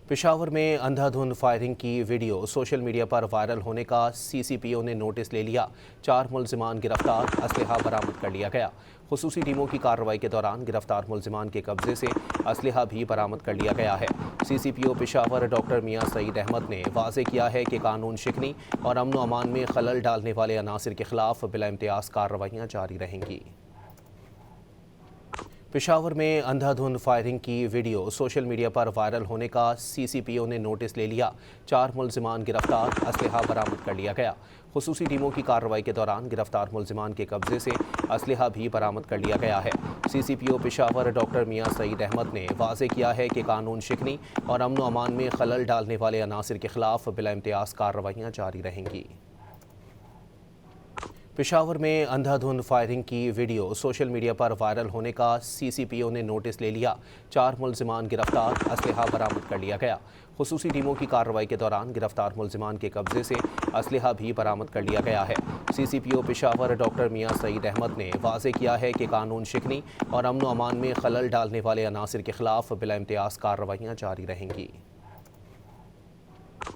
پشاور میں اندھا دھند فائرنگ کی ویڈیو سوشل میڈیا پر وائرل ہونے کا سی سی پی او نے نوٹس لے لیا۔ 4 ملزمان گرفتار، اسلحہ برآمد کر لیا گیا۔ خصوصی ٹیموں کی کارروائی کے دوران گرفتار ملزمان کے قبضے سے اسلحہ بھی برآمد کر لیا گیا ہے۔ سی سی پی او پشاور ڈاکٹر میاں سعید احمد نے واضح کیا ہے کہ قانون شکنی اور امن و امان میں خلل ڈالنے والے عناصر کے خلاف بلا امتیاز کارروائیاں جاری رہیں گی۔ پشاور میں اندھا دھند فائرنگ کی ویڈیو سوشل میڈیا پر وائرل ہونے کا سی سی پی او نے نوٹس لے لیا۔ 4 ملزمان گرفتار، اسلحہ برآمد کر لیا گیا۔ خصوصی ٹیموں کی کارروائی کے دوران گرفتار ملزمان کے قبضے سے اسلحہ بھی برآمد کر لیا گیا ہے۔ سی سی پی او پشاور ڈاکٹر میاں سعید احمد نے واضح کیا ہے کہ قانون شکنی اور امن و امان میں خلل ڈالنے والے عناصر کے خلاف بلا امتیاز کارروائیاں جاری رہیں گی۔ پشاور میں اندھا دھند فائرنگ کی ویڈیو سوشل میڈیا پر وائرل ہونے کا سی سی پی او نے نوٹس لے لیا۔ 4 ملزمان گرفتار، اسلحہ برآمد کر لیا گیا۔ خصوصی ٹیموں کی کارروائی کے دوران گرفتار ملزمان کے قبضے سے اسلحہ بھی برآمد کر لیا گیا ہے۔ سی سی پی او پشاور ڈاکٹر میاں سعید احمد نے واضح کیا ہے کہ قانون شکنی اور امن و امان میں خلل ڈالنے والے عناصر کے خلاف بلا امتیاز کارروائیاں جاری رہیں گی۔